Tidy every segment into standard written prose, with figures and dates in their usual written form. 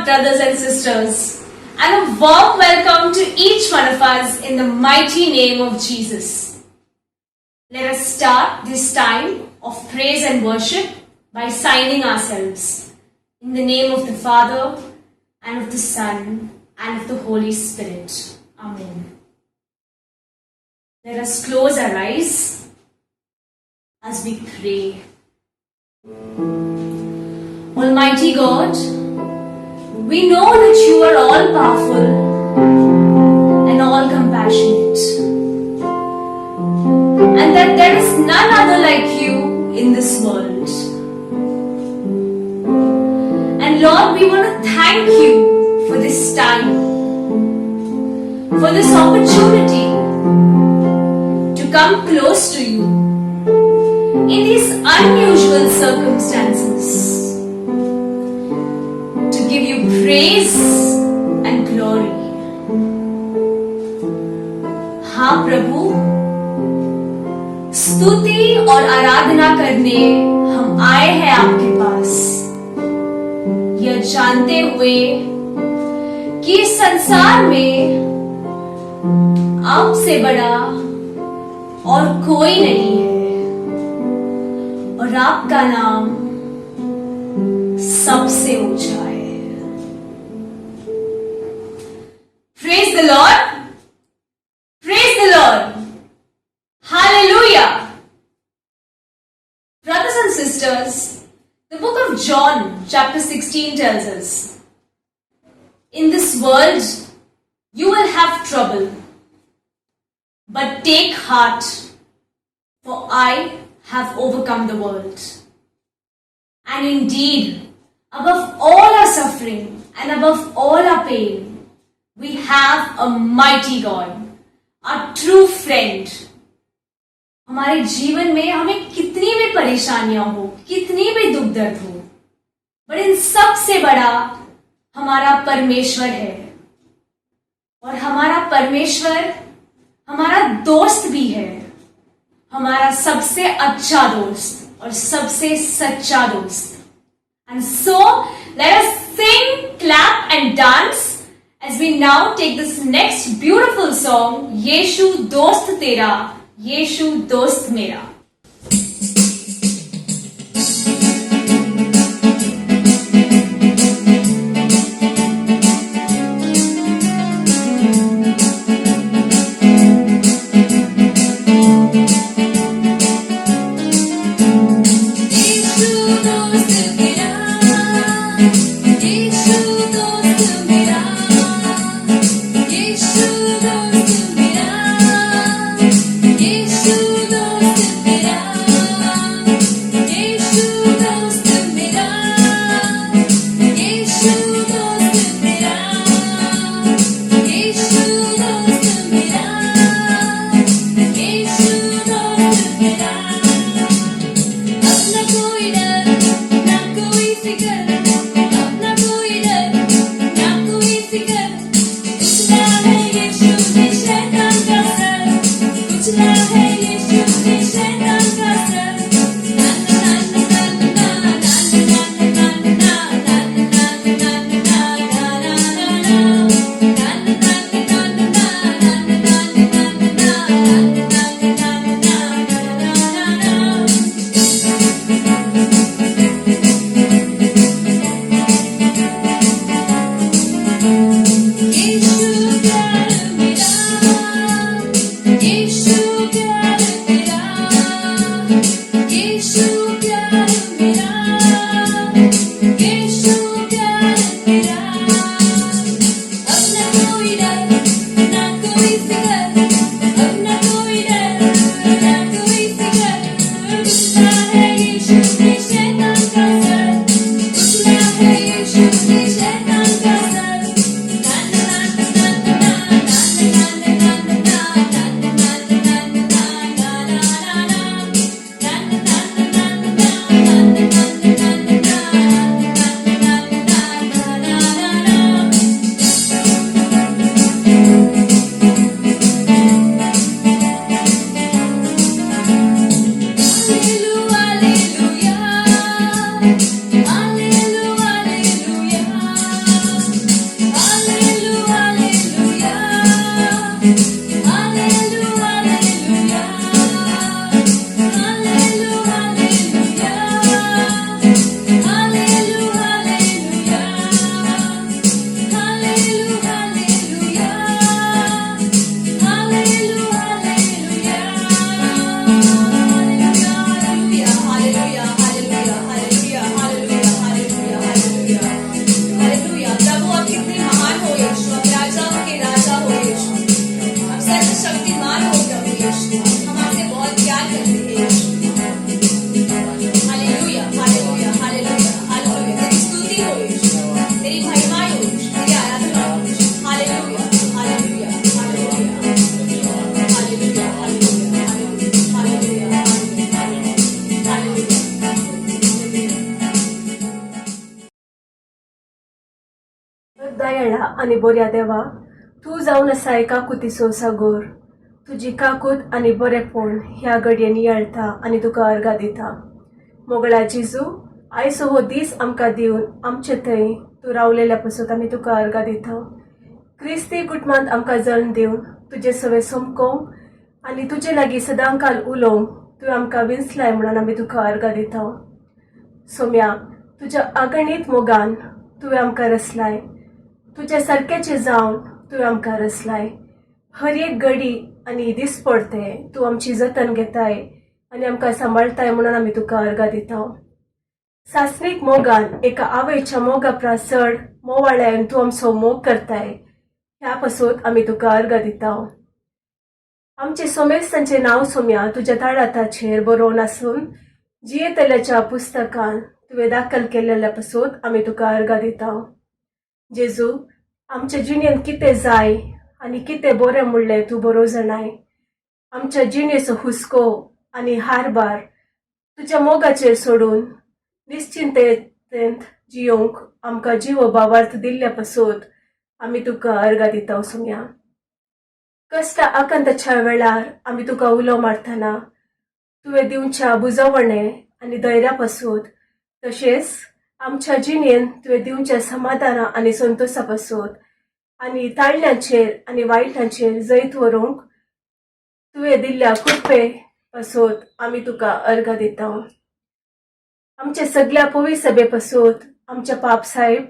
God, brothers and sisters, and a warm welcome to each one of us in the mighty name of Jesus. Let us start this time of praise and worship by signing ourselves in the name of the Father, and of the Son, and of the Holy Spirit. Amen. Let us close our eyes as we pray. Almighty God, we know that you are all powerful and all compassionate, and that there is none other like you in this world. And Lord, we want to thank you for this time, for this opportunity to come close to you in these unusual circumstances, to give you praise and glory. हाँ प्रभु, स्तुति और आराधना करने हम आए हैं आपके पास, यह जानते हुए कि इस संसार में आपसे बड़ा और कोई नहीं है, और आपका नाम सबसे ऊंचा है. Praise the Lord! Praise the Lord! Hallelujah! Brothers and sisters, the book of John chapter 16 tells us, in this world you will have trouble, but take heart, for I have overcome the world. And indeed, above all our suffering and above all our pain, we have a mighty God, a true friend. हमारे जीवन में हमें कितनी भी परेशानियां हो, कितनी भी दुख दर्द हो, पर इन सब से बड़ा हमारा परमेश्वर है. और हमारा परमेश्वर हमारा दोस्त भी है, हमारा सबसे अच्छा दोस्त और सबसे सच्चा दोस्त. And so let us sing, clap and dance as we now take this next beautiful song, यीशु दोस्त तेरा, यीशु दोस्त मेरा. दयाळा आणि बऱ्या देवा, तू जावन आसा एका कुतीचो सागोर. तुजी काकूत आनी बरेपण ह्या घडयेनी येळटा आनी तुका अर्गा दिता. मोगळा जेजू, आयचो हो दीस आमकां दिवन आमचे थंय तू रावलेल्या पासून आमी तुका अर्गा दिता. क्रिस्ती कुटुंबांत आमकां जल्म दिवन तुजे सवे सोमकोवंक आनी तुजे लागीं सदांकाल उलोवंक तुवें आमकां विंचलाय म्हणून आमी तुका अर्गा दिता. सोम्या, तुज्या अगणीत मोगान तुवें आमकां रचलाय. तुज्या सारकेचे जावन तुवें आमकां रचलाय. हर एक घडी आनी दीस पडते तूं आमची जतन घेताय आनी आमकां सांबाळताय म्हणून आमी तुका अर्गा दिता. सासणीक मोगान एका आवयच्या मोगा चड मोवाळ्यान तूं आमचो मोग करताय, ह्या पासून आमी तुका अर्गा दिता. आमचे सोमेस्तांचे नांव सोम्या तुज्या ताळाताचेर बरोवन आसून जियेतल्याच्या पुस्तकान तुवें दाखल केलेल्या पासून आमी तुका अर्गा दिता. जेजू, आमच्या जिणेंत कितें जाय आनी कितें बरें म्हणलें तूं बरो जाणाय. आमच्या जिणेचो हुस्को आनी हारबार तुज्या मोगाचेर सोडून निश्चिंतेंत जियोंक आमकां जिवो भावार्थ दिल्ल्या पासून आमी तुका अर्गा दिता. सोम्या, कश्टा आकांताच्या वेळार आमी तुका उलो मारतना तुवें दिवच्या बुजवणे आनी धैर्या पासून, तशेंच आमच्या जिणेंत तुवें दिवच्या समाधाना आनी संतोशा पासून आनी ताळल्यांचेर आनी वायटांचेर जैत व्हरूंक तुवें दिल्ल्या कृपे पासून आमी तुका अर्गा दिता. आमच्या सगळ्या पवी सभे पासून आमच्या पाप साहेब,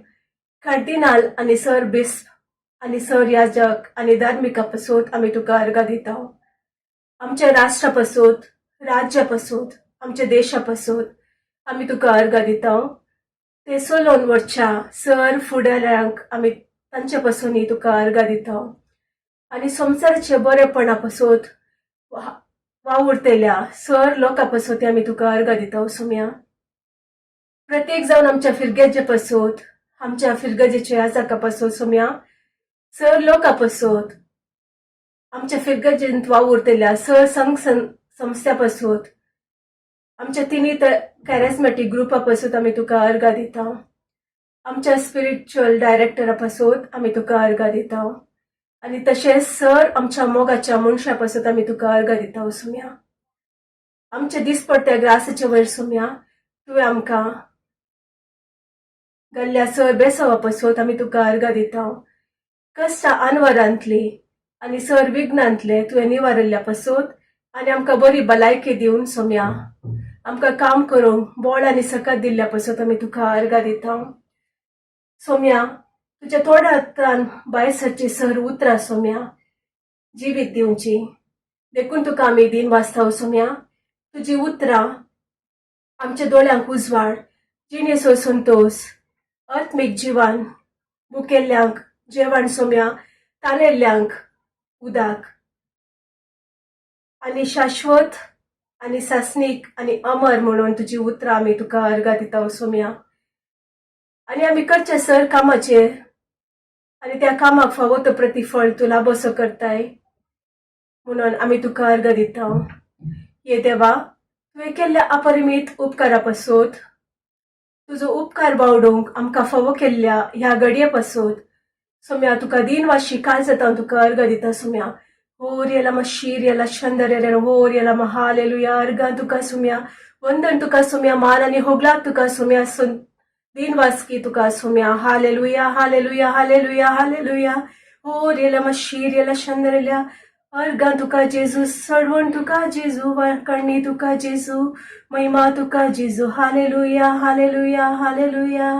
कार्दिनाल आनी सर बिस्प आनी सर याजक आनी धार्मिका पासून आमी तुका अर्गा दिता. आमच्या राष्ट्रा पासून, राज्या पासून, आमच्या देशा पासून आमी तुका अर्गा दिता. ते सोलोन वरच्या सर फुडाऱ्यांक आमी तांचे पासूनय तुका अर्गा दिता. आनी संवसाराचे बरेपणा पासून वावुरतेल्या सर लोकां पासून आमी तुका अर्गा दिता. सोम्या, प्रत्येक जावन आमच्या फिरगेजे पासून, आमच्या फिरगजेचे याजका पासून सोम्या, सर लोकां पासून, आमच्या फिरगजेंत वावुरतेल्या सर संस्था पासून, आमच्या तिनी कॅरिझमॅटीक ग्रुपा पासून आमी तुका अर्गा दिता. आमच्या स्पिरिच्युअल डायरेक्टरा पासून आमी तुका अर्गा दिता. आनी तशेंच सर आमच्या मोगाच्या मनशा पासून आमी तुका अर्गा दिता. सोम्या, आमच्या दिसपट्ट्या ग्रासाच्या वयर सोम्या तुवें आमकां घाल्ल्या सर बेसवा पासून आमी तुका अर्गा दिता. कश्टा आनवरांतली आनी सर विघ्नांतले तुवें निवारल्ल्या पासून आनी आमकां बरी भलायकी दिवन सोम्या आमकां काम करूंक बळ आनी सकत दिल्ल्या पासून आमी तुका अर्गा दिता. सोम्या, तुज्या थोड्या हातान भायर सरची सर उतरां सोम्या जिवीत दिवची देखून तुका आमी दिन वाचता. सोम्या, तुजी उतरां आमच्या दोळ्यांक उजवाड, जिणेचो संतोष, आत्मीक जिवान, भुकेल्ल्यांक जेवण सोम्या, तानेल्ल्यांक उदक आनी शाश्वत आनी सासणीक आनी अमर म्हणून तुजी उतरां आमी तुका अर्गा दिता. सोम्या, आनी आमी करच्या सर कामाचेर आनी त्या कामाक फावो तो प्रतिफळ तूं लाबोसो करताय म्हणून आमी तुका अर्गा दिता. ये देवा, तुवें केल्ल्या अपरिमीत उपकारा पासून, तुजो उपकार बावडूंक आमकां फावो केल्ल्या ह्या घडये पासून सोम्या तुका दिनवाशी काल जाता तुका अर्गा दिता. सोम्या, होर येला मशीर येला शंदर होर येला हालेलुया. अर्गा तुका सोम्या, वंदन तुका सोम्या, मान आनी होगलाक तुका सोम्या, दिनवासकी तुका सोम्या. हालेलुया हालेलुया हालेलुया हालेलुया. होर येला मशीर येला शंदर येला. अर्गा तुका जेजू, सडवण तुका जेजू, वळकणी तुका जेजू, महिमा तुका जेजू. हालेलुया हालेलुया हालेलुया.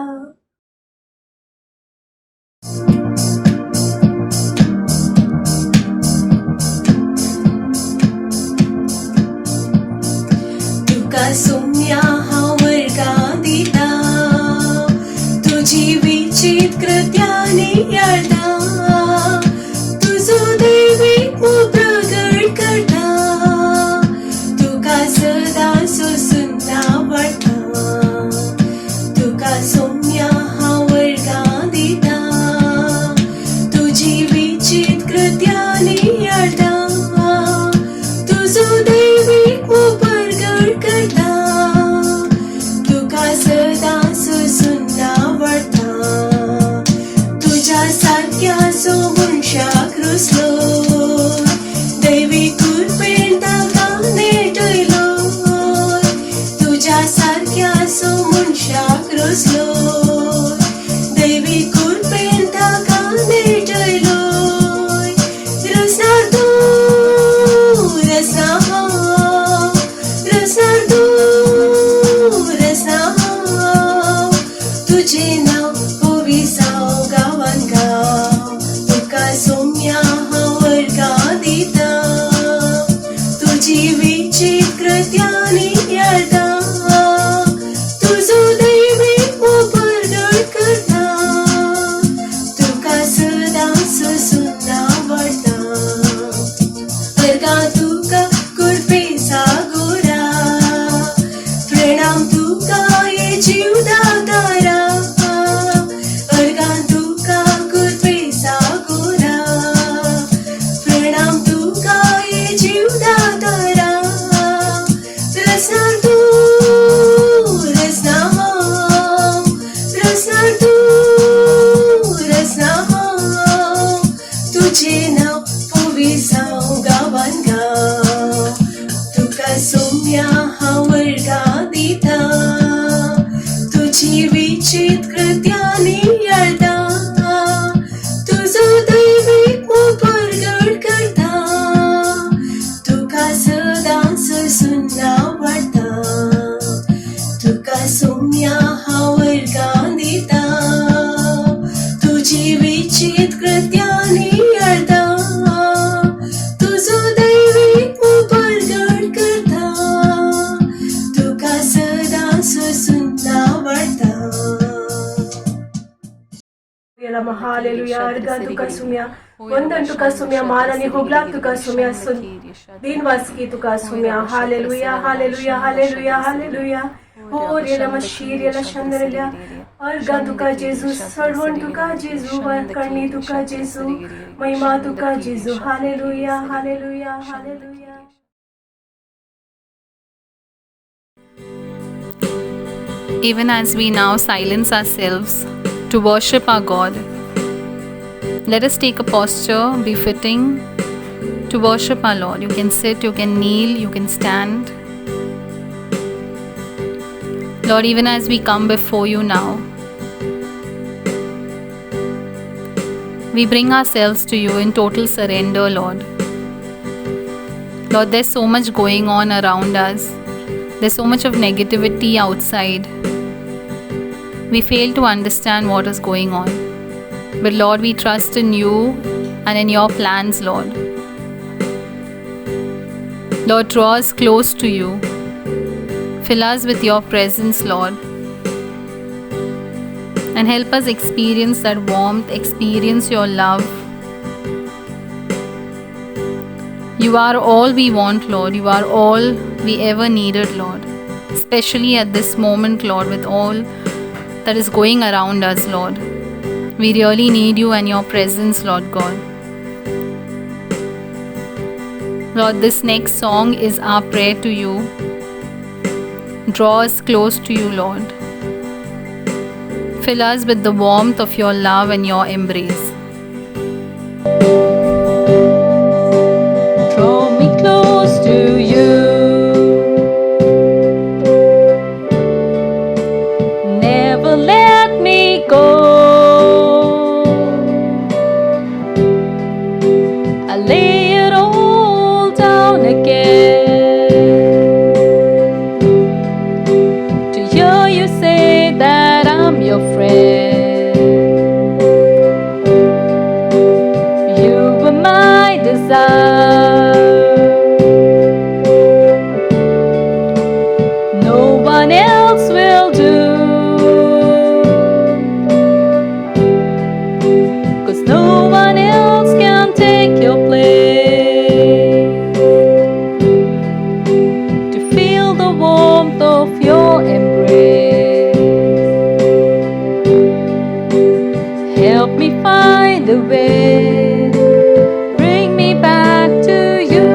तुका सोम्या हांव वर्गा दिता, तुजी विचित कृत्यांनी येळटा, तुजो दैवीक मोग प्रगट करता, तुका सदां सोसून आवडटा. तुका सोम्या हांव वर्गा दिता, तुजी विचित कृत्यांनी येळटा, तुजो दैवीक मोग प्रगट करता, तुका सदां सोसून आवडटा. तुज्या lối, David cút bên ta cá nê trời lối. Resnardo, resnaho, resnardo, resnaho. तुझे नाव पोविसाव गावान गाव, तुका सोम्या हावर गादिता. तुझी विचित्रत्यानी यादा, तुझो दैवी परगड करता. तुका सदा ससून आवडता. अर्गा तुका कुर्पे सागोरा, प्रणाम तुका ये जीवदातारा. अर्गा तुका कुर्पे सागोरा, प्रणाम तुका ये जीवदातारा. रसनार तू, रसनाम, रसनार तू, रसनाम. तुझे नाव पोविसाव गावान गाव, तुका सोम्या हावर गादिता. तुझी विचित्रत्यानी यादा, तुझो दैवीक परगड करता. तुका सदा ससून आवडता. तुका सोम्या हावर गादिता. तुझी विचित्रत्यानी यादा, तुझो दैवीक परगड करता. तुका सदा ससून आवडता. Yalama hallelujah, arga tuka sumya, vandan tuka sumya, manani hoglak tuka sumya, sun dinvaski tuka sumya, hallelujah, hallelujah, hallelujah, hallelujah. Oh, yalama shir yala shandarya, arga tuka Jesus, sarvan tuka Jesus, karni tuka Jesus, mahima tuka Jesus, hallelujah, hallelujah, hallelujah. Even as we now silence ourselves to worship our God, let us take a posture befitting to worship our Lord. You can sit, you can kneel, you can stand. Lord, even as we come before you now, we bring ourselves to you in total surrender, Lord. Lord, there's so much going on around us. There's so much of negativity outside. We fail to understand what is going on. But Lord, we trust in you and in your plans, Lord. Lord, draw us close to you. Fill us with your presence, Lord. And help us experience that warmth, experience your love. You are all we want, Lord. You are all we ever needed, Lord. Especially at this moment, Lord, with all that is going around us, Lord. We really need you and your presence, Lord God. Lord, this next song is our prayer to you. Draw us close to you, Lord. Fill us with the warmth of your love and your embrace. Draw me close to you. Never let me go. I lay it all down again to hear you say that I'm your friend. You were my desire. No one else will do. 'Cause no one else can take your place. To feel the warmth of your embrace. Help me find a way. Bring me back to you.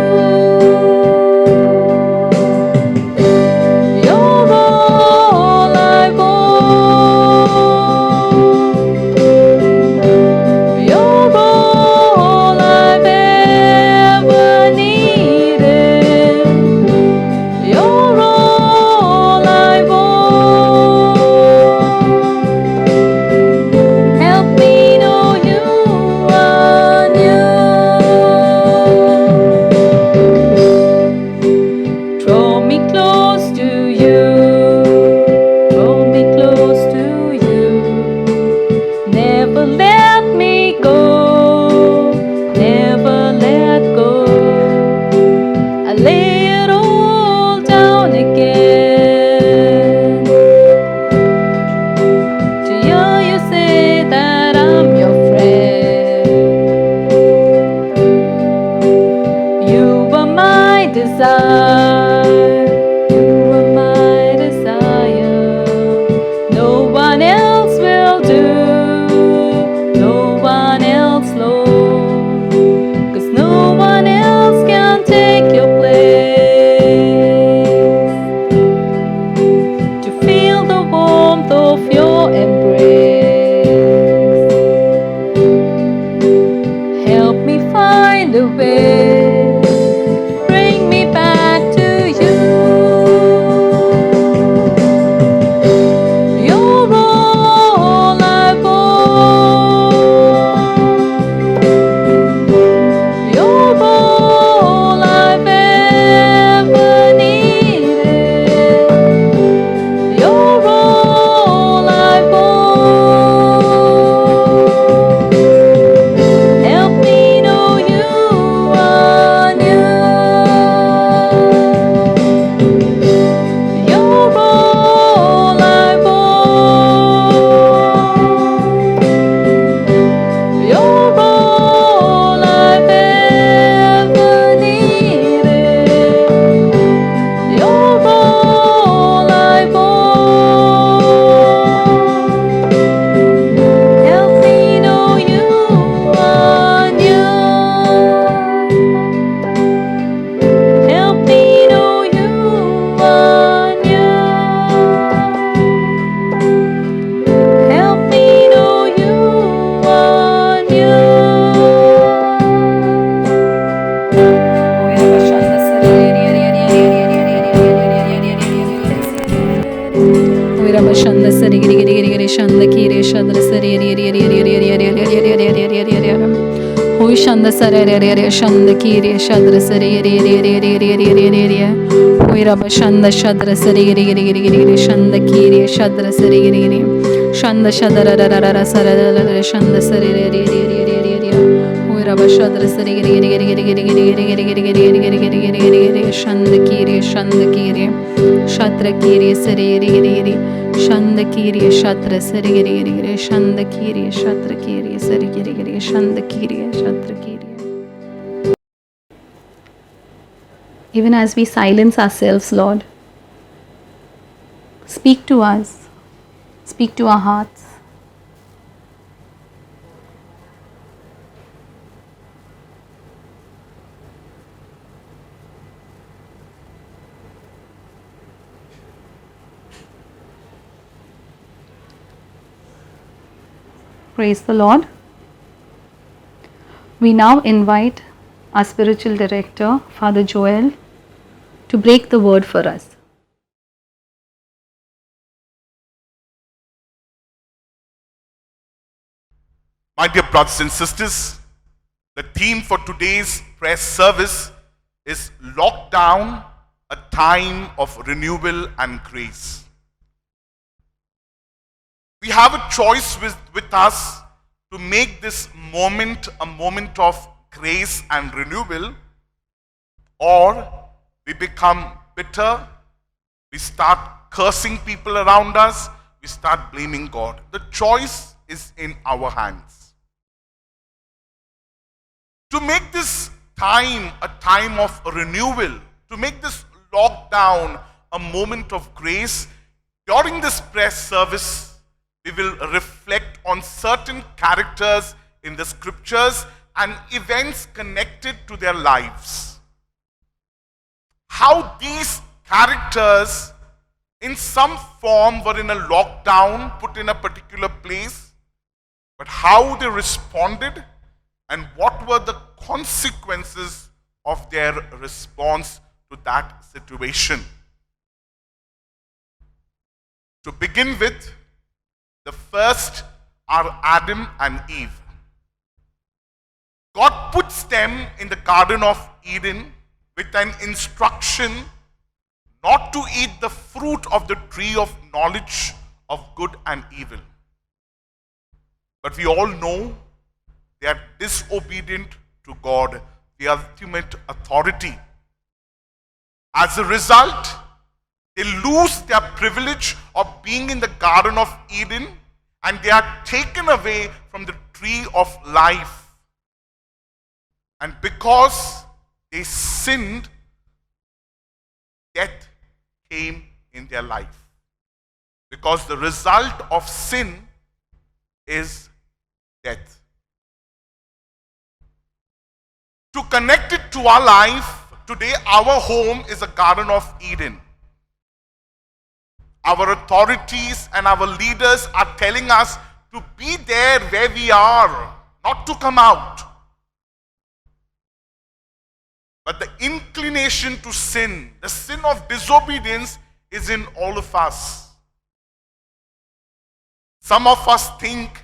You're all I want. You're all I've ever needed. You're all I want. re shadra sare re re re re re re re re re re re re re re Hoy shanda sare re re re shanda ki re shadra sare re re re re re re re re re Hoy raba shanda shadra sare re re re re re shanda ki re shadra sare re re shanda shadra ra ra ra ra sare ra ra shanda sare re re re re re re re Hoy raba shadra sare re re re re re re re re re re re re shanda ki re shatra ki re sare re re re Shandakiri Shatra Sarigiri Shandakiri Shatra Kiri Sarigiri Shandakiri Shatra Kiri. Even as we silence ourselves, Lord, speak to us, speak to our hearts. Praise the Lord. We now invite our spiritual director, Father Joel, to break the word for us. My dear brothers and sisters, the theme for today's prayer service is Lockdown, a time of renewal and grace. We have a choice with us to make this moment a moment of grace and renewal, or we become bitter, we start cursing people around us, we start blaming God. The choice is in our hands. To make this time a time of renewal, to make this lockdown a moment of grace, during this prayer service, we will reflect on certain characters in the scriptures and events connected to their lives. How these characters in some form were in a lockdown, put in a particular place, but how they responded and what were the consequences of their response to that situation. To begin with, the first are Adam and Eve. God puts them in the Garden of Eden with an instruction not to eat the fruit of the tree of knowledge of good and evil. But we all know they are disobedient to God, the ultimate authority. As a result, they lose their privilege of being in the Garden of Eden and they are taken away from the tree of life. And because they sinned, death came in their life. Because the result of sin is death. To connect it to our life, today our home is a Garden of Eden. Our authorities and our leaders are telling us to be there where we are, not to come out. But the inclination to sin, the sin of disobedience, is in all of us. Some of us think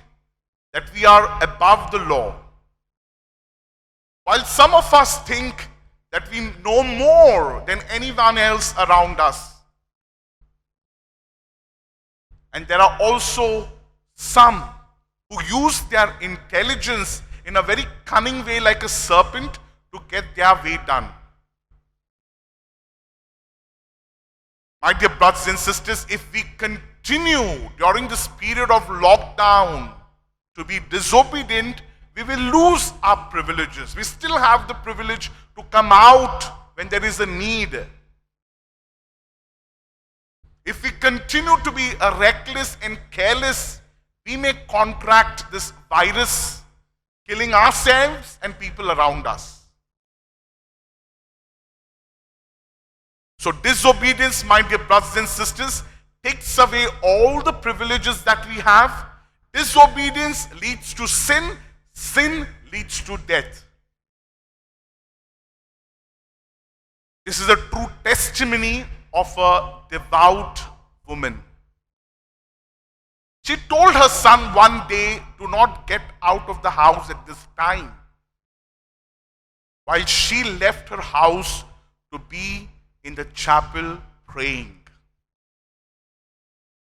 that we are above the law, while some of us think that we know more than anyone else around us. And there are also some who use their intelligence in a very cunning way, like a serpent, to get their way done. My dear brothers and sisters, if we continue during this period of lockdown to be disobedient, we will lose our privileges. We still have the privilege to come out when there is a need. If we continue to be reckless and careless, we may contract this virus, killing ourselves and people around us. So disobedience, my dear brothers and sisters, takes away all the privileges that we have. Disobedience leads to sin. Sin leads to death. This is a true testimony of a devout woman. She told her son one day, do not get out of the house at this time. While she left her house to be in the chapel praying.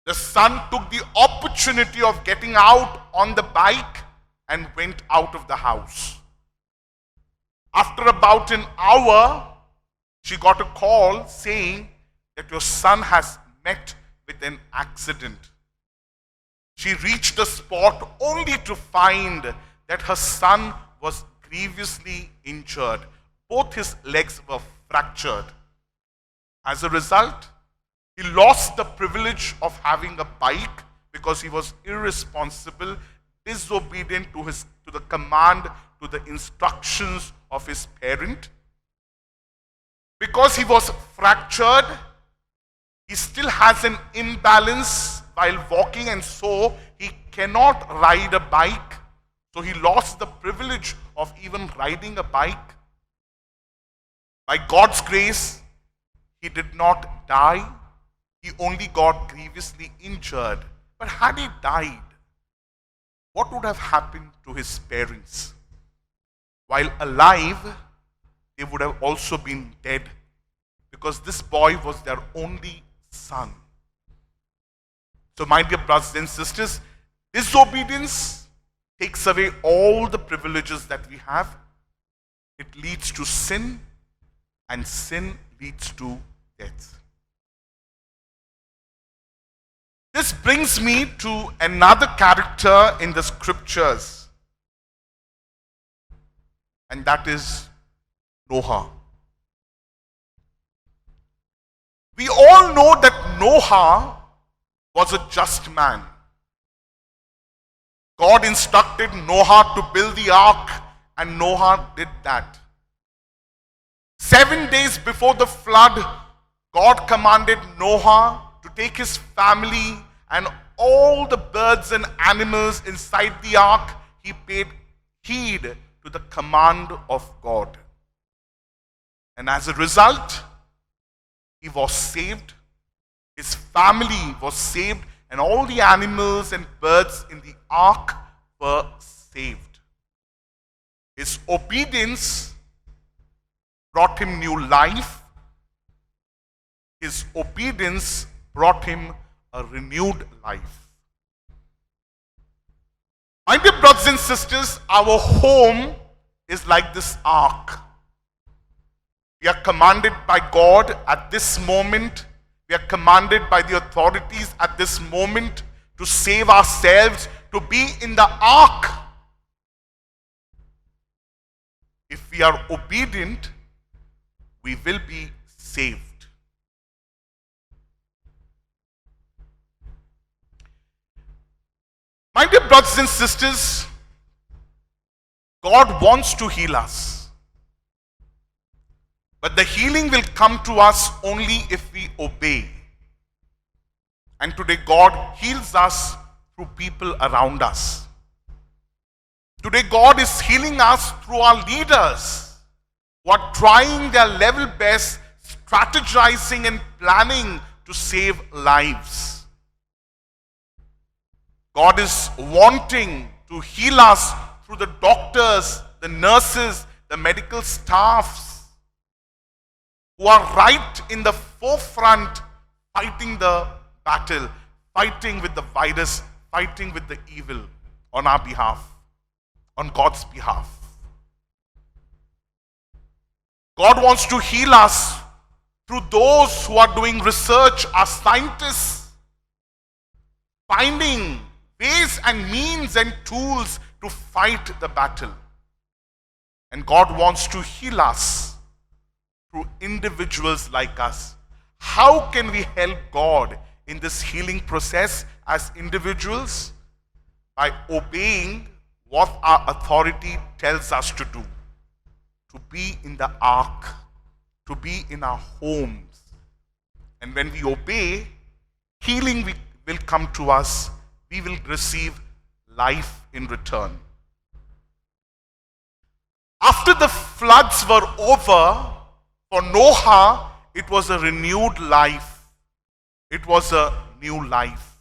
The son took the opportunity of getting out on the bike and went out of the house. After about an hour, she got a call saying that your son has met with an accident. She reached the spot only to find that her son was grievously injured. Both his legs were fractured. As a result, he lost the privilege of having a bike because he was irresponsible, disobedient to the command, to the instructions of his parent. Because he was fractured, he still has an imbalance while walking, and so he cannot ride a bike. So he lost the privilege of even riding a bike. By God's grace, he did not die. He only got grievously injured. But had he died, what would have happened to his parents? While alive, they would have also been dead, because this boy was their only son. So, my dear brothers and sisters, disobedience takes away all the privileges that we have. It leads to sin, and sin leads to death. This brings me to another character in the scriptures, and that is Noah. We all know that Noah was a just man. God instructed Noah to build the ark, and Noah did that. 7 days before the flood, God commanded Noah to take his family and all the birds and animals inside the ark. He paid heed to the command of God. And as a result, he was saved. His family was saved, and all the animals and birds in the ark were saved. His obedience brought him new life. His obedience brought him a renewed life. My dear brothers and sisters, our home is like this ark. We are commanded by God at this moment. We are commanded by the authorities at this moment to save ourselves, to be in the ark. If we are obedient, we will be saved. My dear brothers and sisters, God wants to heal us. But the healing will come to us only if we obey. And today God heals us through people around us. Today God is healing us through our leaders who are trying their level best, strategizing and planning to save lives. God is wanting to heal us through the doctors, the nurses, the medical staffs who are right in the forefront fighting the battle, fighting with the virus, fighting with the evil on our behalf, on God's behalf. God wants to heal us through those who are doing research, our scientists, finding ways and means and tools to fight the battle. And God wants to heal us through individuals like us. How can we help God in this healing process as individuals? By obeying what our authority tells us to do. To be in the ark, to be in our homes. And when we obey, healing will come to us. We will receive life in return. After the floods were over, for Noah, it was a renewed life. It was a new life.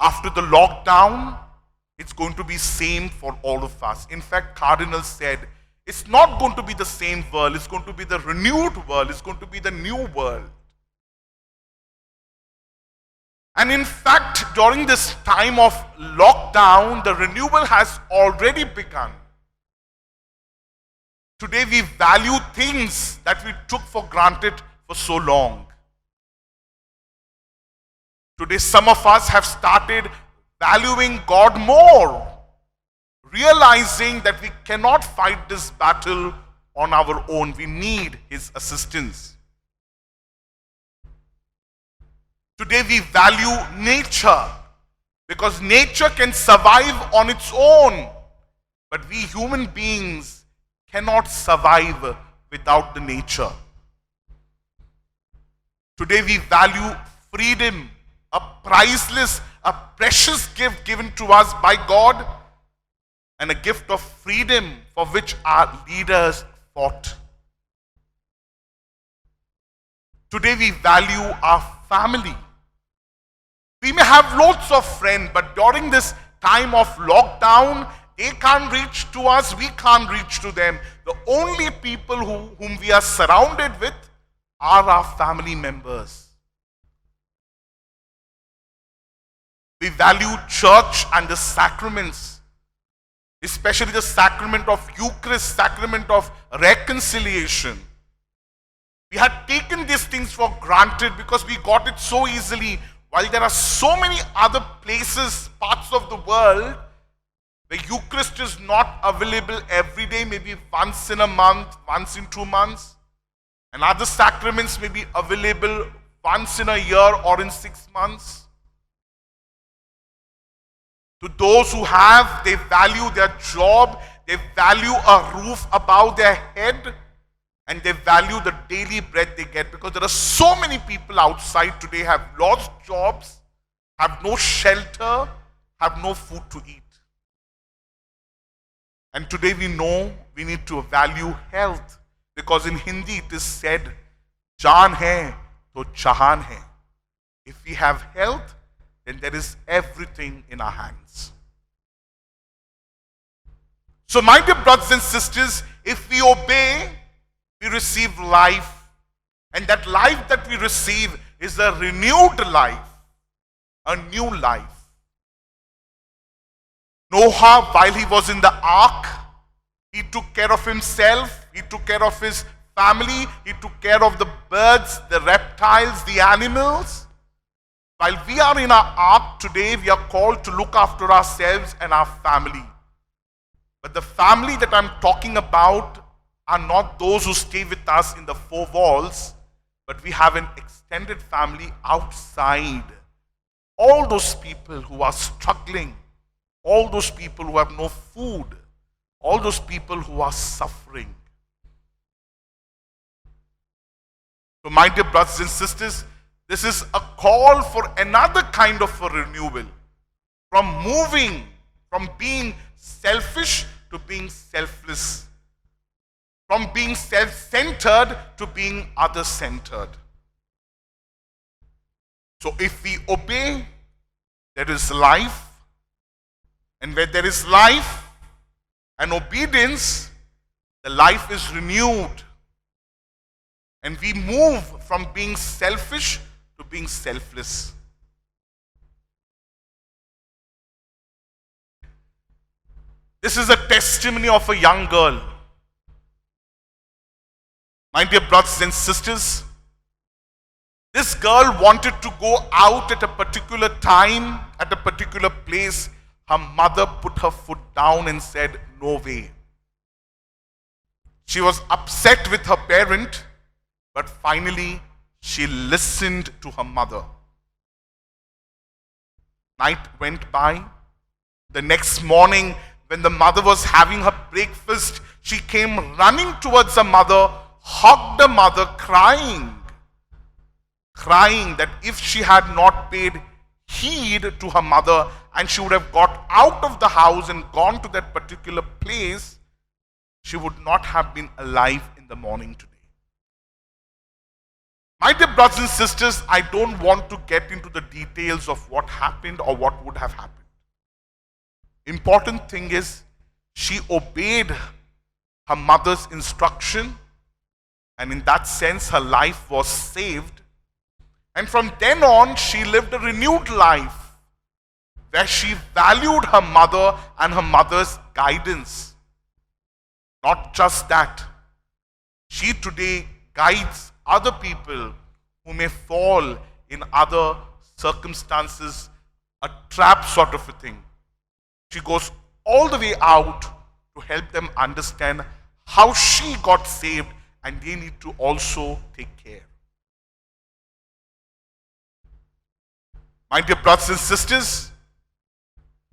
After the lockdown, it's going to be same for all of us. In fact, Cardinal said, it's not going to be the same world, it's going to be the renewed world, it's going to be the new world. And in fact, during this time of lockdown, the renewal has already begun. Today we value things that we took for granted for so long. Today some of us have started valuing God more, realizing that we cannot fight this battle on our own. We need His assistance. Today we value nature because nature can survive on its own, but we human beings cannot survive without the nature. Today we value freedom, a priceless, a precious gift given to us by God, and a gift of freedom for which our leaders fought. Today we value our family. We may have lots of friends, but during this time of lockdown, they can't reach to us, we can't reach to them. The only people whom we are surrounded with are our family members. We value church and the sacraments, especially the sacrament of Eucharist, sacrament of reconciliation. We had taken these things for granted because we got it so easily, while there are so many other places, parts of the world, where Eucharist is not available every day, maybe once in a month, once in 2 months. And other sacraments may be available once in a year or in 6 months. To those who have, they value their job, they value a roof above their head, and they value the daily bread they get, because there are so many people outside today have lost jobs, have no shelter, have no food to eat. And today we know we need to value health, because in Hindi it is said, Jaan hai to jahan hai. If we have health, then there is everything in our hands. So my dear brothers and sisters, if we obey, we receive life, and that life that we receive is a renewed life, a new life. Noah, while he was in the ark, he took care of himself, he took care of his family, he took care of the birds, the reptiles, the animals. While we are in our ark today, we are called to look after ourselves and our family. But the family that I'm talking about are not those who stay with us in the four walls, but we have an extended family outside. All those people who are struggling, all those people who have no food, all those people who are suffering. So my dear brothers and sisters, this is a call for another kind of a renewal. From being selfish to being selfless. From being self-centered to being other-centered. So if we obey, there is life. And where there is life and obedience, the life is renewed. And we move from being selfish to being selfless. This is a testimony of a young girl. My dear brothers and sisters, this girl wanted to go out at a particular time, at a particular place. Her mother put her foot down and said, no way. She was upset with her parent, but finally she listened to her mother. Night went by. The next morning, when the mother was having her breakfast, she came running towards her mother, hugged her mother, crying that if she had not paid heed to her mother and she would have got out of the house and gone to that particular place, she would not have been alive in the morning today. My dear brothers and sisters, I don't want to get into the details of what happened or what would have happened. Important thing is, she obeyed her mother's instruction, and in that sense, her life was saved. And from then on, she lived a renewed life where she valued her mother and her mother's guidance. Not just that, she today guides other people who may fall in other circumstances, a trap sort of a thing. She goes all the way out to help them understand how she got saved, and they need to also take care. My dear brothers and sisters,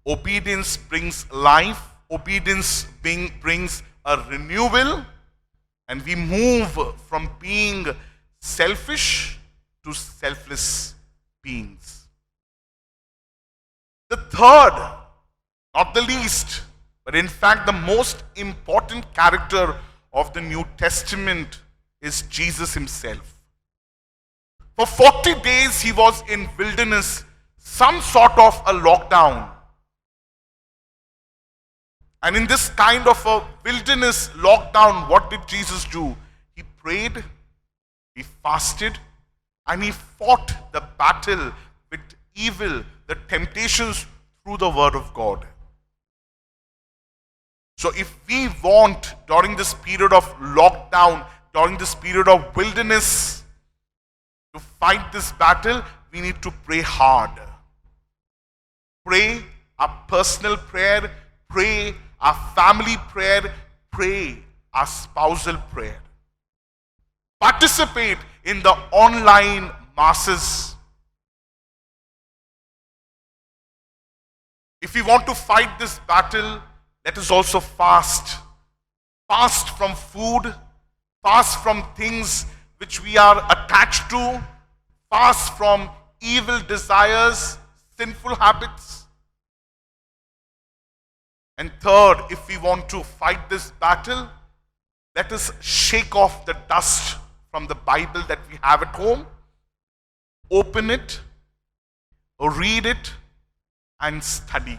obedience brings life, obedience brings a renewal, and we move from being selfish to selfless beings. The third, not the least, but in fact the most important character of the New Testament is Jesus himself. For 40 days he was in wilderness, some sort of a lockdown. And in this kind of a wilderness lockdown, what did Jesus do? He prayed, he fasted, and he fought the battle with evil, the temptations through the word of God. So if we want, during this period of lockdown, during this period of wilderness, to fight this battle, we need to pray hard. Pray our personal prayer, pray our family prayer, pray our spousal prayer. Participate in the online masses. If we want to fight this battle, let us also fast. Fast from food, fast from things which we are attached to, fast from evil desires, sinful habits. And third, if we want to fight this battle, let us shake off the dust from the Bible that we have at home, open it, read it, and study.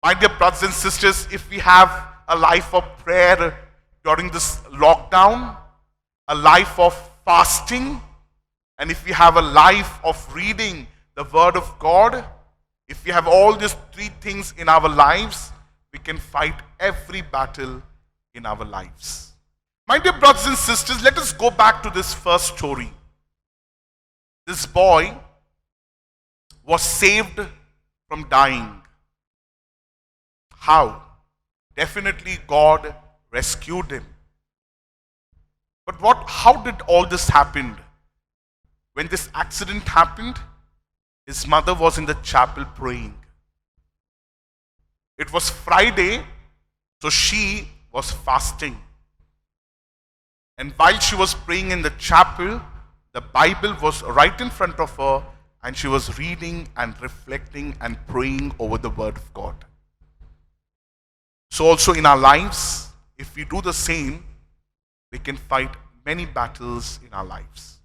My dear brothers and sisters, if we have a life of prayer during this lockdown, a life of fasting, and if we have a life of reading the Word of God, if we have all these three things in our lives, we can fight every battle in our lives. My dear brothers and sisters, let us go back to this first story. This boy was saved from dying. How? Definitely God rescued him. But how did all this happen? When this accident happened, his mother was in the chapel praying. It was Friday, so she was fasting. And while she was praying in the chapel, the Bible was right in front of her, and she was reading and reflecting and praying over the Word of God. So also in our lives, if we do the same, we can fight many battles in our lives.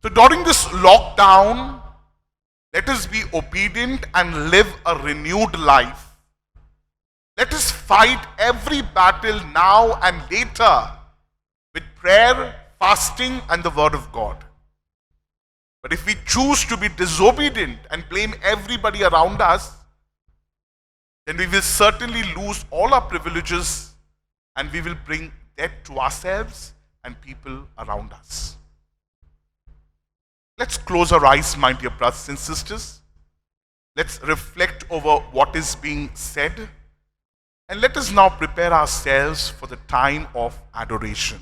So during this lockdown, let us be obedient and live a renewed life. Let us fight every battle now and later with prayer, fasting, and the Word of God. But if we choose to be disobedient and blame everybody around us, then we will certainly lose all our privileges, and we will bring death to ourselves and people around us. Let's close our eyes, my dear brothers and sisters. Let's reflect over what is being said, and let us now prepare ourselves for the time of adoration.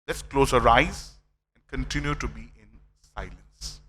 Let's close our eyes and continue to be in silence.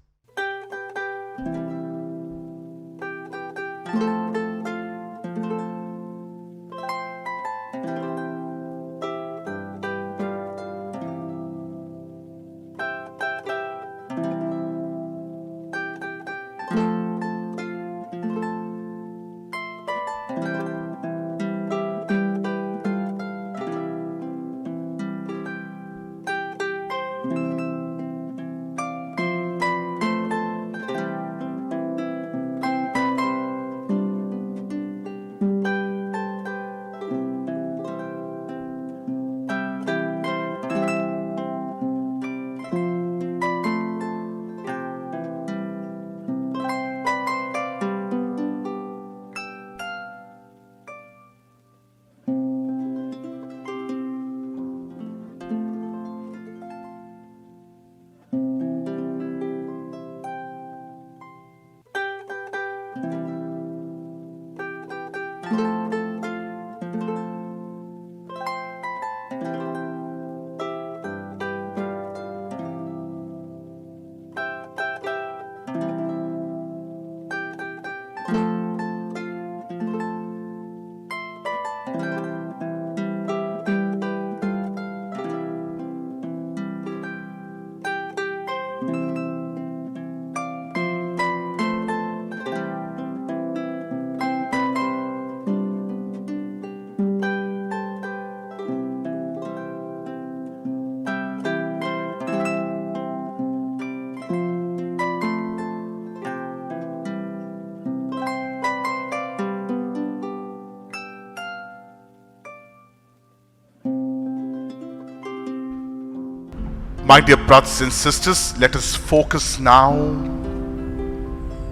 My dear brothers and sisters, let us focus now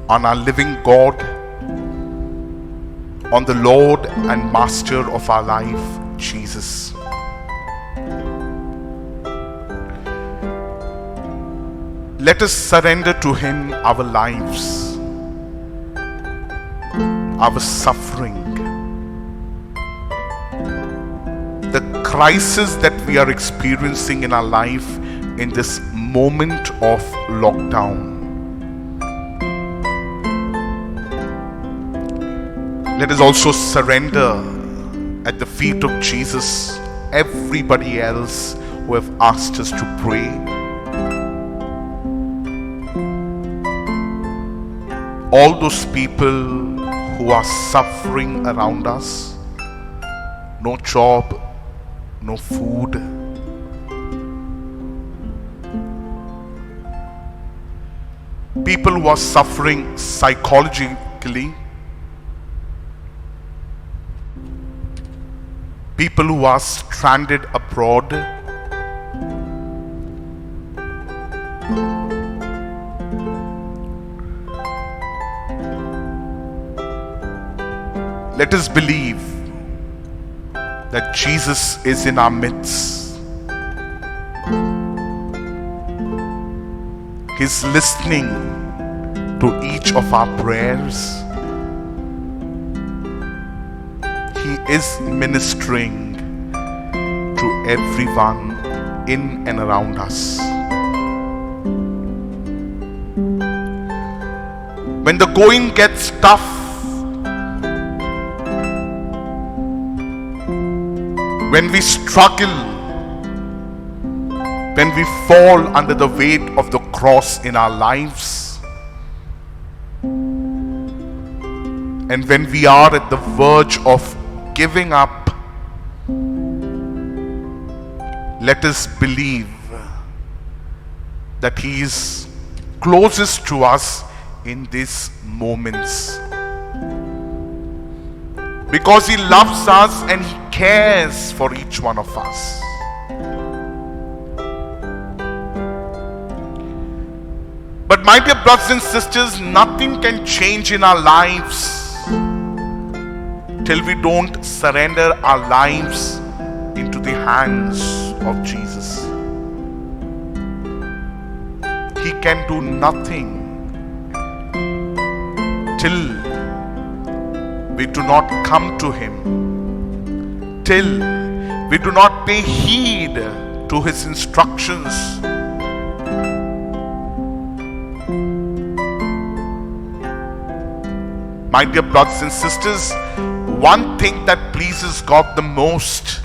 on our living God, on the Lord and Master of our life, Jesus. Let us surrender to Him our lives, our suffering, the crisis that we are experiencing in our life in this moment of lockdown. Let us also surrender at the feet of Jesus everybody else who have asked us to pray. All those people who are suffering around us, no job, no food. People who are suffering psychologically, people who are stranded abroad, let us believe that Jesus is in our midst. He's listening to each of our prayers. He is ministering to everyone in and around us. When the going gets tough, when we struggle, when we fall under the weight of the cross in our lives, and when we are at the verge of giving up, let us believe that He is closest to us in these moments, because He loves us and He cares for each one of us. But my dear brothers and sisters, nothing can change in our lives till we don't surrender our lives into the hands of Jesus. He can do nothing till we do not come to Him, till we do not pay heed to His instructions. My dear brothers and sisters, one thing that pleases God the most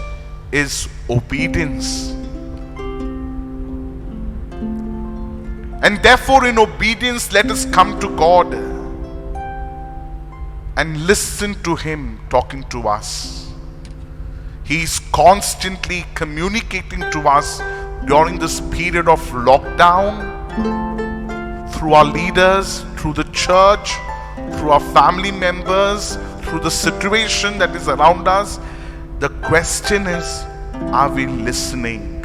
is obedience. And therefore, in obedience, let us come to God and listen to Him talking to us. He is constantly communicating to us during this period of lockdown, through our leaders, through the church, through our family members, through the situation that is around us. The question is, are we listening?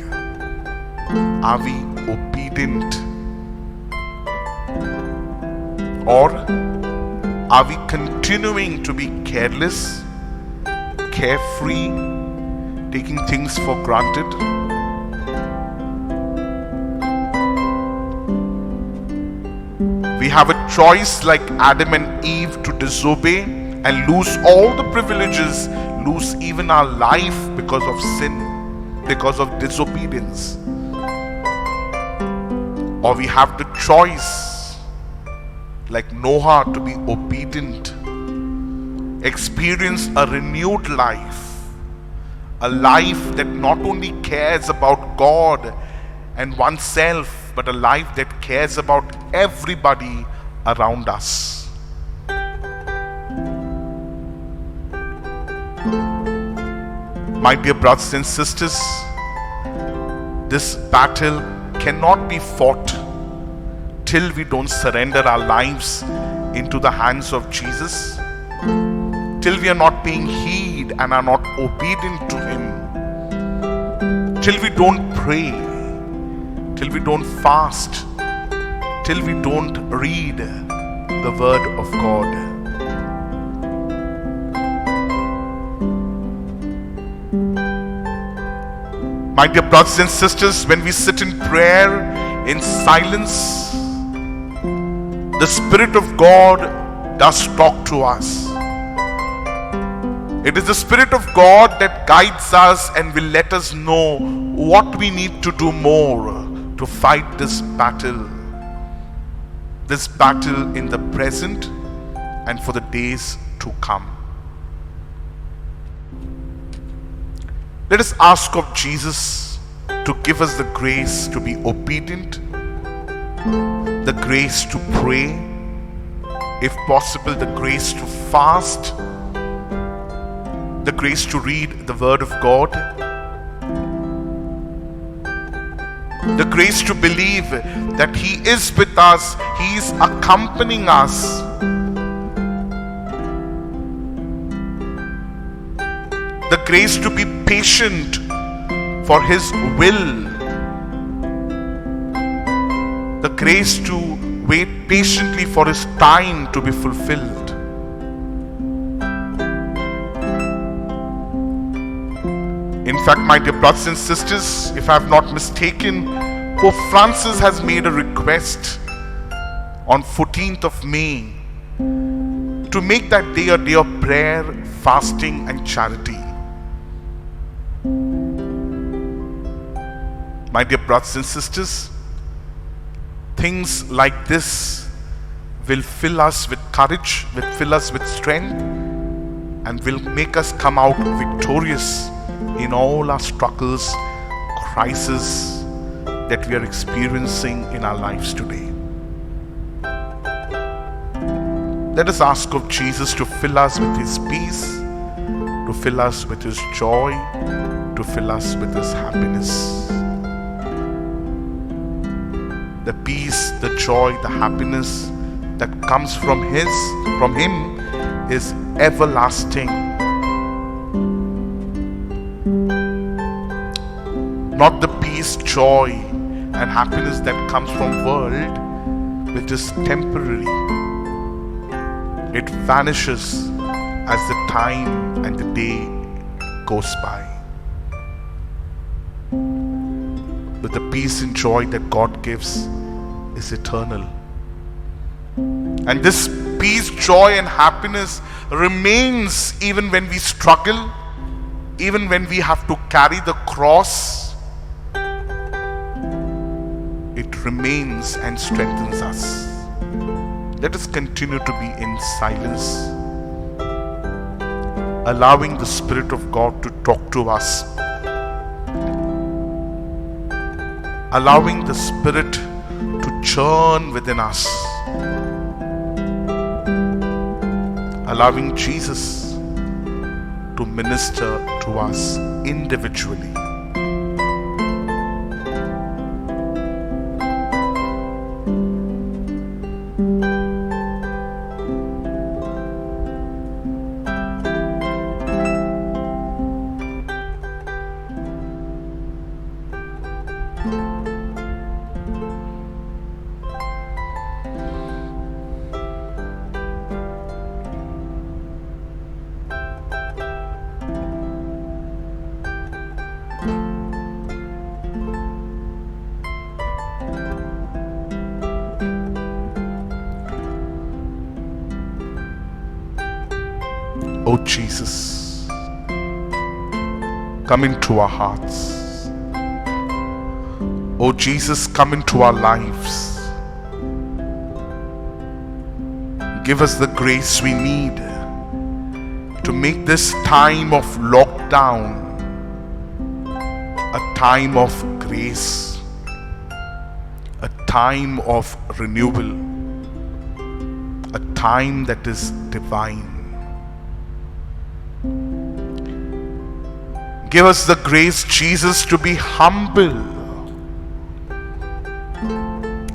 Are we obedient? Or are we continuing to be careless, carefree, taking things for granted? We have a choice like Adam and Eve to disobey and lose all the privileges, lose even our life because of sin, because of disobedience. Or we have the choice, like Noah, to be obedient, experience a renewed life, a life that not only cares about God and oneself, but a life that cares about everybody around us. My dear brothers and sisters, this battle cannot be fought till we don't surrender our lives into the hands of Jesus, till we are not paying heed and are not obedient to Him, till we don't pray, till we don't fast, till we don't read the Word of God. My dear brothers and sisters, when we sit in prayer in silence, the Spirit of God does talk to us. It is the Spirit of God that guides us and will let us know what we need to do more to fight this battle in the present and for the days to come. Let us ask of Jesus to give us the grace to be obedient, the grace to pray, if possible, the grace to fast, the grace to read the Word of God, the grace to believe that He is with us, He is accompanying us. The grace to be patient for His will. The grace to wait patiently for His time to be fulfilled. In fact, my dear brothers and sisters, if I have not mistaken, Pope Francis has made a request on 14th of May to make that day a day of prayer, fasting and charity. My dear brothers and sisters, things like this will fill us with courage, will fill us with strength, and will make us come out victorious in all our struggles, crises that we are experiencing in our lives today. Let us ask of Jesus to fill us with His peace, to fill us with His joy, to fill us with His happiness. The peace, the joy, the happiness that comes from Him is everlasting. Not the peace, joy and happiness that comes from world, which is temporary. It vanishes as the time and the day goes by. But the peace and joy that God gives is eternal. And this peace, joy and happiness remains even when we struggle, even when we have to carry the cross. It remains and strengthens us. Let us continue to be in silence, allowing the Spirit of God to talk to us, allowing the Spirit to churn within us, allowing Jesus to minister to us individually. Oh Jesus, come into our hearts. Oh Jesus, come into our lives. Give us the grace we need to make this time of lockdown a time of grace, a time of renewal, a time that is divine. Give us the grace, Jesus, to be humble,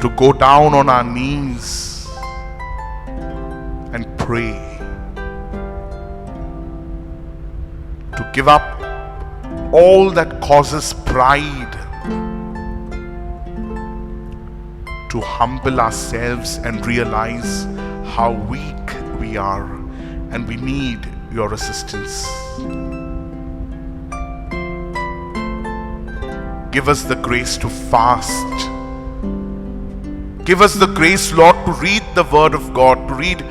to go down on our knees and pray, to give up all that causes pride, to humble ourselves and realize how weak we are and we need your assistance. Give us the grace to fast. Give us the grace, Lord, to read the Word of God, to read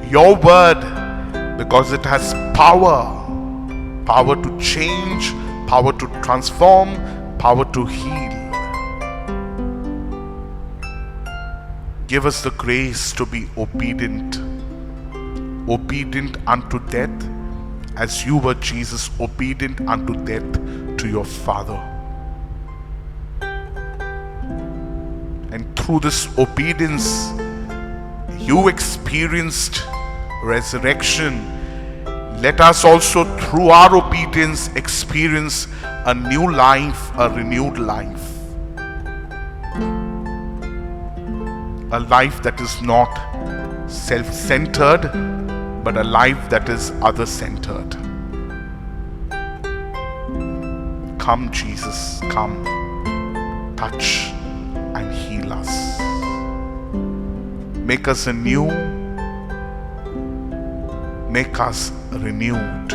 your Word, because it has power. Power to change, power to transform, power to heal. Give us the grace to be obedient. Obedient unto death, as you were, Jesus, obedient unto death to your Father. And through this obedience, you experienced resurrection. Let us also, through our obedience, experience a new life, a renewed life. A life that is not self-centered, but a life that is other-centered. Come, Jesus, come, touch and heal us. Make us anew, make us renewed.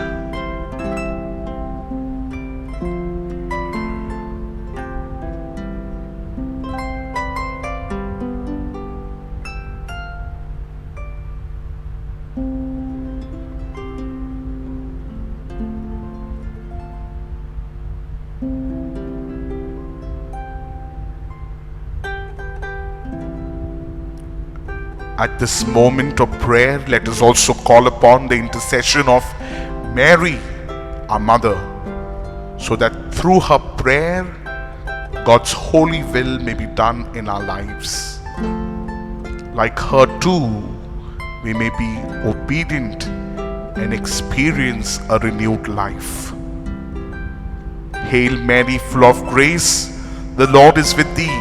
At this moment of prayer, let us also call upon the intercession of Mary, our mother, so that through her prayer, God's holy will may be done in our lives. Like her too, we may be obedient and experience a renewed life. Hail Mary, full of grace, the Lord is with thee.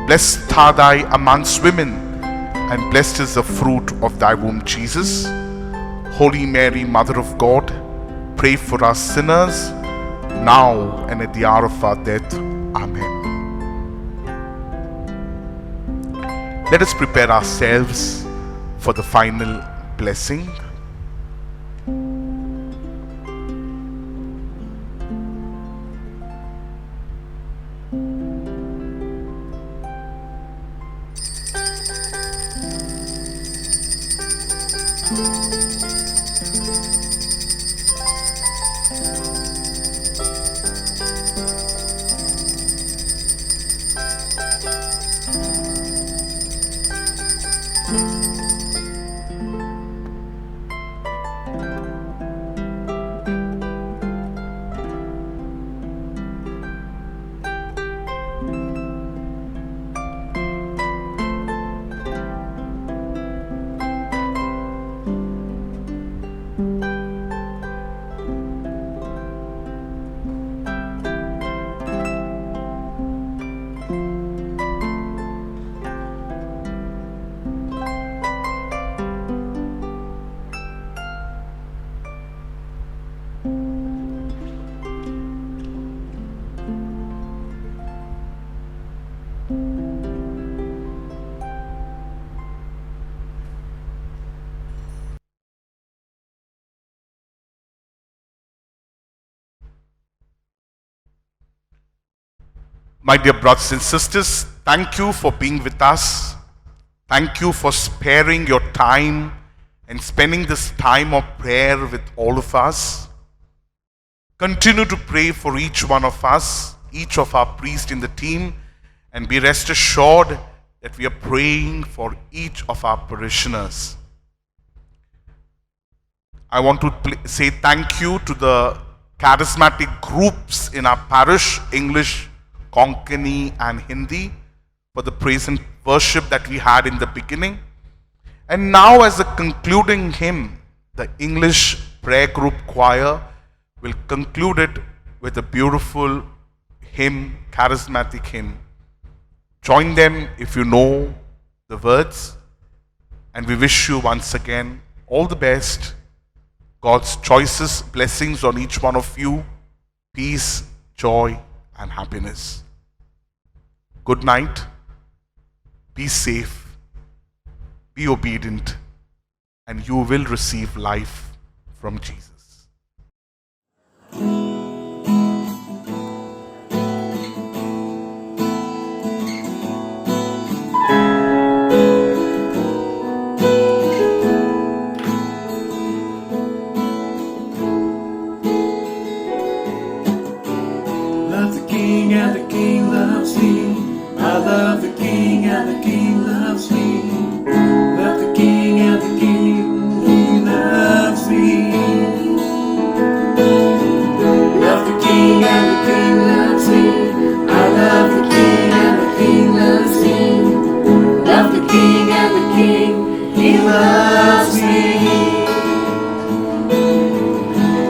Blessed art thou amongst women, and blessed is the fruit of thy womb, Jesus. Holy Mary, Mother of God, pray for us sinners, now and at the hour of our death. Amen. Let us prepare ourselves for the final blessing. My dear brothers and sisters, thank you for being with us. Thank you for sparing your time and spending this time of prayer with all of us. Continue to pray for each one of us, each of our priests in the team, and be rest assured that we are praying for each of our parishioners. I want to say thank you to the charismatic groups in our parish, English, Konkani and Hindi, for the praise and worship that we had in the beginning. And now, as a concluding hymn, the English prayer group choir will conclude it with a beautiful hymn, charismatic hymn. Join them if you know the words, and we wish you once again all the best, God's choicest blessings on each one of you, peace, joy, and happiness. Good night, be safe, be obedient, and you will receive life from Jesus. Love the King and the King loves me. I love the King and the King loves me. Love the King and the King, He loves me. Love the King and the King loves me. I love the King and the King loves me. Love the King and the King, He loves me.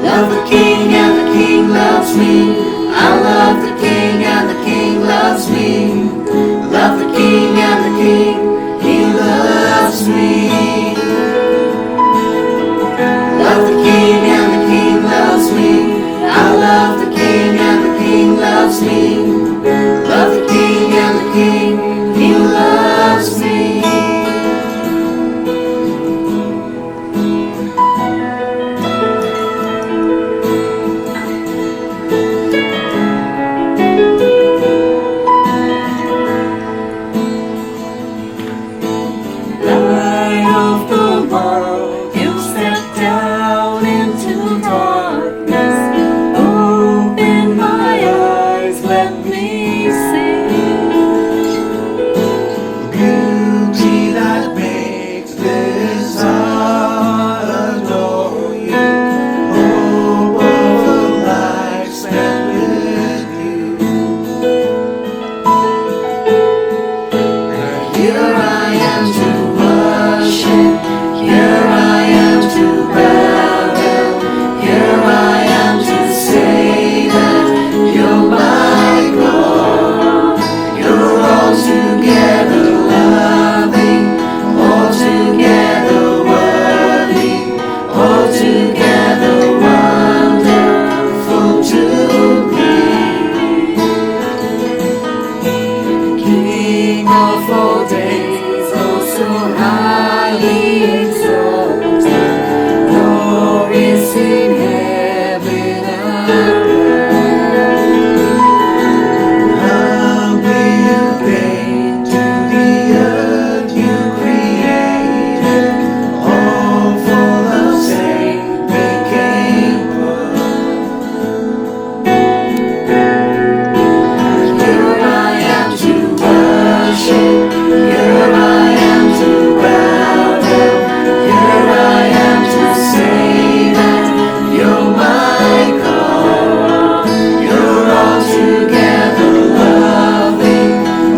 Love the King and the King loves me. I love the King and the King loves me. Love the King and the King, He loves me. Love the King and the King loves me. I love the King and the King loves me. Love the King and the King, He loves me. Light of the world, you step down into darkness. Open my eyes, let me see beauty that makes this heart adore you. Hope of a life spent with you. Here I am to worship. Here I am to bow down. Here I am to say that you're my God. You're altogether loving, altogether worthy, altogether wonderful to me. King of all days, oh so highly exalted, glorious in heaven and earth. Humbly you came to the earth you created, all full of sin became poor. Here I am to worship. Here I am to bow down. Here I am to say that you're my God. You're altogether loving,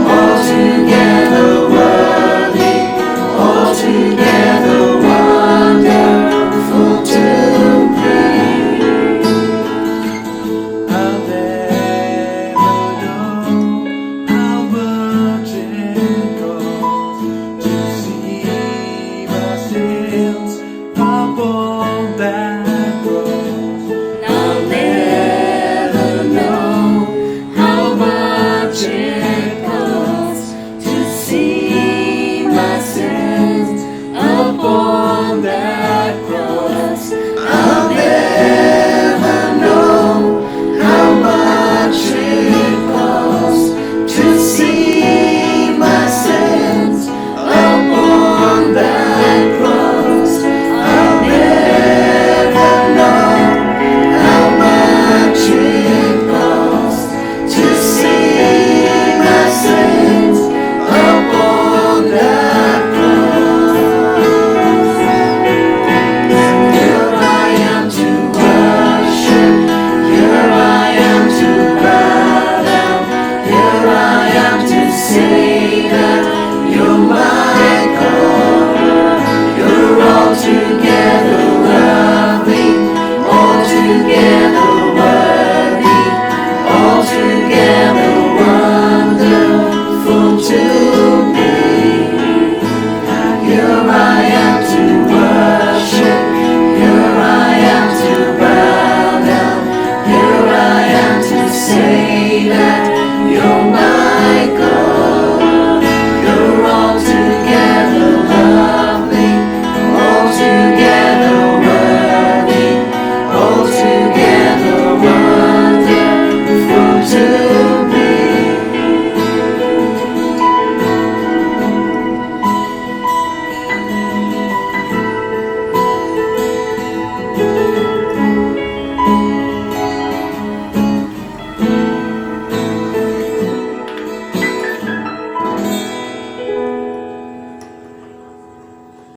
altogether worthy, altogether wonderful to me. I'll never know how much it costs to see my sins upon that